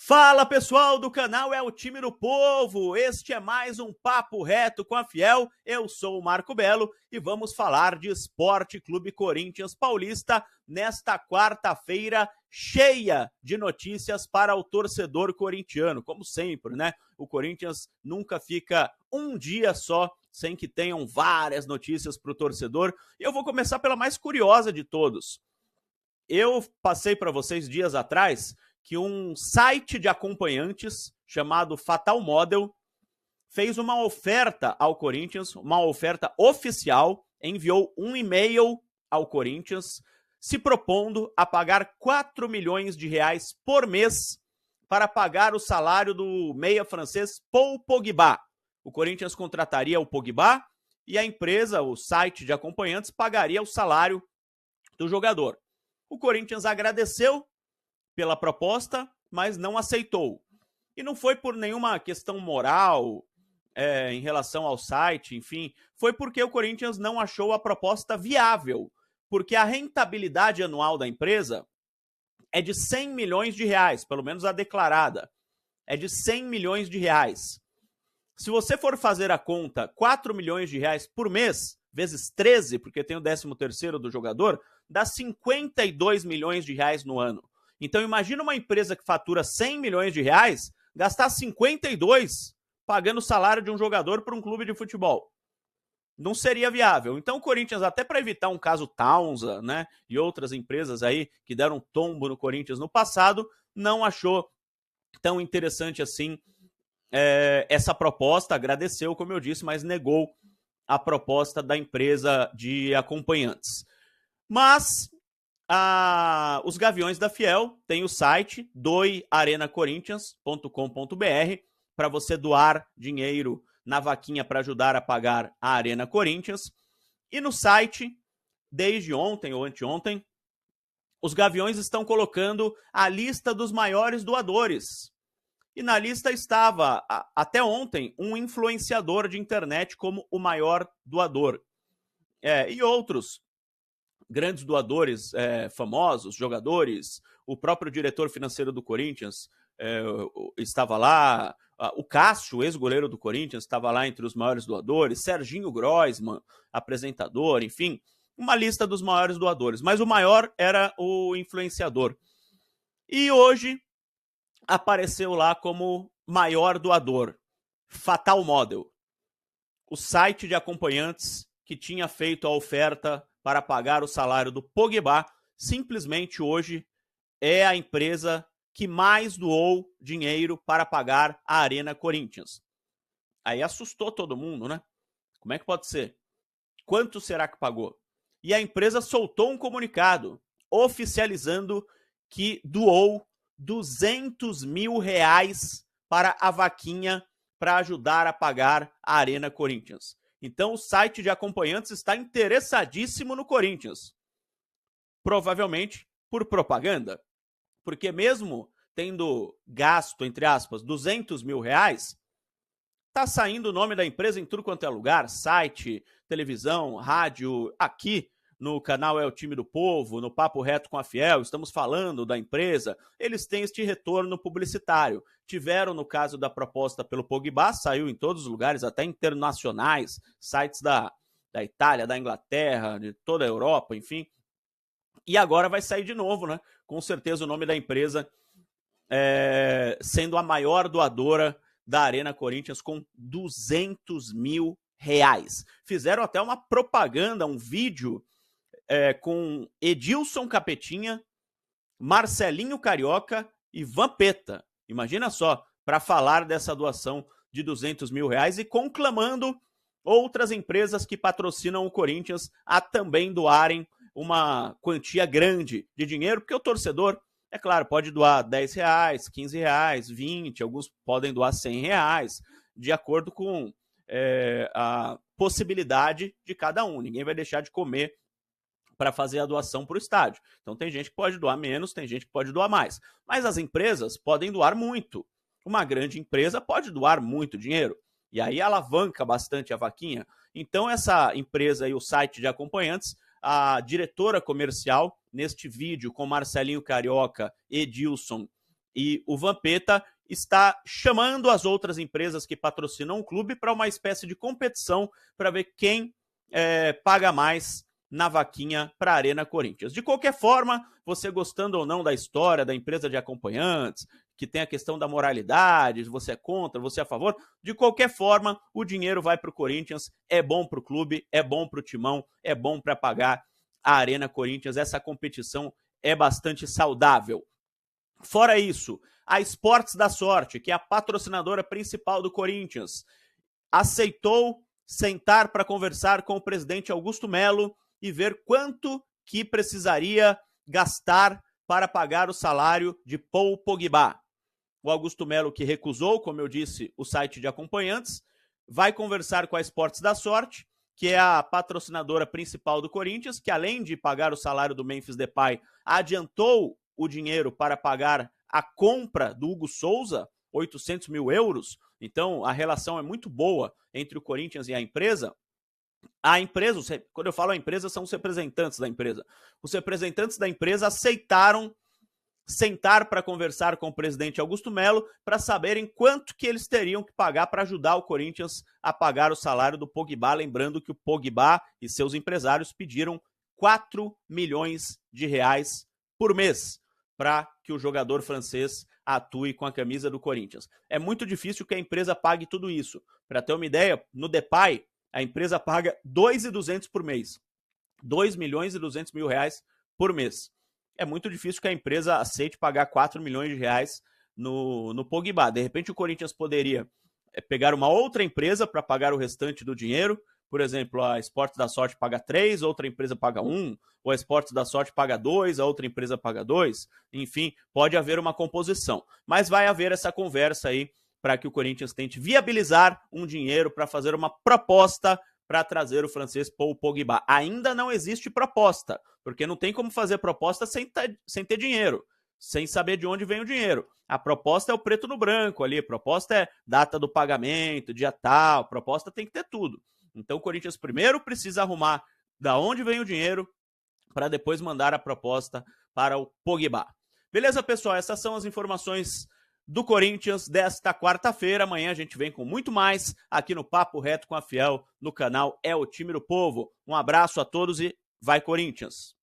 Fala pessoal do canal É o Time do Povo, este é mais um Papo Reto com a Fiel, eu sou o Marco Belo e vamos falar de Esporte Clube Corinthians Paulista nesta quarta-feira cheia de notícias para o torcedor corintiano, como sempre, né? O Corinthians nunca fica um dia só sem que tenham várias notícias para o torcedor e eu vou começar pela mais curiosa de todos. Eu passei para vocês dias atrás que um site de acompanhantes chamado Fatal Model fez uma oferta ao Corinthians, uma oferta oficial, enviou um e-mail ao Corinthians se propondo a pagar 4 milhões de reais por mês para pagar o salário do meia francês Paul Pogba. O Corinthians contrataria o Pogba e a empresa, o site de acompanhantes, pagaria o salário do jogador. O Corinthians agradeceu pela proposta, mas não aceitou. E não foi por nenhuma questão moral em relação ao site, enfim, foi porque o Corinthians não achou a proposta viável, porque a rentabilidade anual da empresa é de 100 milhões de reais, pelo menos a declarada, é de 100 milhões de reais. Se você for fazer a conta, 4 milhões de reais por mês, vezes 13, porque tem o 13º do jogador, dá 52 milhões de reais no ano. Então imagina uma empresa que fatura 100 milhões de reais, gastar 52 pagando o salário de um jogador para um clube de futebol. Não seria viável. Então o Corinthians, até para evitar um caso Townsend, né, e outras empresas aí que deram tombo no Corinthians no passado, não achou tão interessante assim essa proposta, agradeceu, como eu disse, mas negou a proposta da empresa de acompanhantes. Mas os Gaviões da Fiel têm o site doearenacorinthians.com.br para você doar dinheiro na vaquinha para ajudar a pagar a Arena Corinthians. E no site, desde ontem ou anteontem, os Gaviões estão colocando a lista dos maiores doadores. E na lista estava, até ontem, um influenciador de internet como o maior doador. E outros grandes doadores famosos, jogadores, o próprio diretor financeiro do Corinthians estava lá, o Cássio, ex-goleiro do Corinthians, estava lá entre os maiores doadores, Serginho Groisman, apresentador, enfim, uma lista dos maiores doadores, mas o maior era o influenciador. E hoje apareceu lá como maior doador, Fatal Model, o site de acompanhantes que tinha feito a oferta para pagar o salário do Pogba, simplesmente hoje é a empresa que mais doou dinheiro para pagar a Arena Corinthians. Aí assustou todo mundo, né? Como é que pode ser? Quanto será que pagou? E a empresa soltou um comunicado oficializando que doou 200 mil reais para a vaquinha para ajudar a pagar a Arena Corinthians. Então o site de acompanhantes está interessadíssimo no Corinthians. Provavelmente por propaganda. Porque mesmo tendo gasto, entre aspas, 200 mil reais, tá saindo o nome da empresa em tudo quanto é lugar, site, televisão, rádio, aqui no canal É o Time do Povo, no Papo Reto com a Fiel, estamos falando da empresa, eles têm este retorno publicitário. Tiveram no caso da proposta pelo Pogba, saiu em todos os lugares, até internacionais, sites da Itália, da Inglaterra, de toda a Europa, enfim. E agora vai sair de novo, né? Com certeza o nome da empresa sendo a maior doadora da Arena Corinthians com 200 mil reais. Fizeram até uma propaganda, um vídeo com Edilson Capetinha, Marcelinho Carioca e Vampeta. Imagina só, para falar dessa doação de 200 mil reais e conclamando outras empresas que patrocinam o Corinthians a também doarem uma quantia grande de dinheiro, porque o torcedor, é claro, pode doar 10 reais, 15 reais, 20, alguns podem doar 100 reais, de acordo com a possibilidade de cada um. Ninguém vai deixar de comer para fazer a doação para o estádio. Então tem gente que pode doar menos, tem gente que pode doar mais. Mas as empresas podem doar muito. Uma grande empresa pode doar muito dinheiro. E aí alavanca bastante a vaquinha. Então essa empresa e o site de acompanhantes, a diretora comercial, neste vídeo com Marcelinho Carioca, Edilson E o Vampeta está chamando as outras empresas que patrocinam o clube para uma espécie de competição para ver quem paga mais na vaquinha para a Arena Corinthians. De qualquer forma, você gostando ou não da história da empresa de acompanhantes, que tem a questão da moralidade, você é contra, você é a favor, de qualquer forma, o dinheiro vai para o Corinthians, é bom para o clube, é bom para o Timão, é bom para pagar a Arena Corinthians. Essa competição é bastante saudável. Fora isso, a Esportes da Sorte, que é a patrocinadora principal do Corinthians, aceitou sentar para conversar com o presidente Augusto Melo e ver quanto que precisaria gastar para pagar o salário de Paul Pogba. O Augusto Melo, que recusou, como eu disse, o site de acompanhantes, vai conversar com a Esportes da Sorte, que é a patrocinadora principal do Corinthians, que além de pagar o salário do Memphis Depay, adiantou o dinheiro para pagar a compra do Hugo Souza, 800 mil euros. Então, a relação é muito boa entre o Corinthians e a empresa. A empresa, quando eu falo a empresa, são os representantes da empresa. Os representantes da empresa aceitaram sentar para conversar com o presidente Augusto Melo para saberem quanto que eles teriam que pagar para ajudar o Corinthians a pagar o salário do Pogba, lembrando que o Pogba e seus empresários pediram 4 milhões de reais por mês para que o jogador francês atue com a camisa do Corinthians. É muito difícil que a empresa pague tudo isso. Para ter uma ideia, no Depay, a empresa paga 2.200 por mês. 2 milhões e 200 mil reais por mês. É muito difícil que a empresa aceite pagar 4 milhões de reais no Pogba. De repente o Corinthians poderia pegar uma outra empresa para pagar o restante do dinheiro. Por exemplo, a Esportes da Sorte paga 3, outra empresa paga 1, ou a Esportes da Sorte paga 2, a outra empresa paga 2. Enfim, pode haver uma composição. Mas vai haver essa conversa aí para que o Corinthians tente viabilizar um dinheiro para fazer uma proposta para trazer o francês Paul Pogba. Ainda não existe proposta, porque não tem como fazer proposta sem ter dinheiro, sem saber de onde vem o dinheiro. A proposta é o preto no branco ali, a proposta é data do pagamento, dia tal, a proposta tem que ter tudo. Então o Corinthians primeiro precisa arrumar da onde vem o dinheiro para depois mandar a proposta para o Pogba. Beleza, pessoal? Essas são as informações do Corinthians desta quarta-feira. Amanhã a gente vem com muito mais aqui no Papo Reto com a Fiel, no canal É o Time do Povo. Um abraço a todos e vai Corinthians!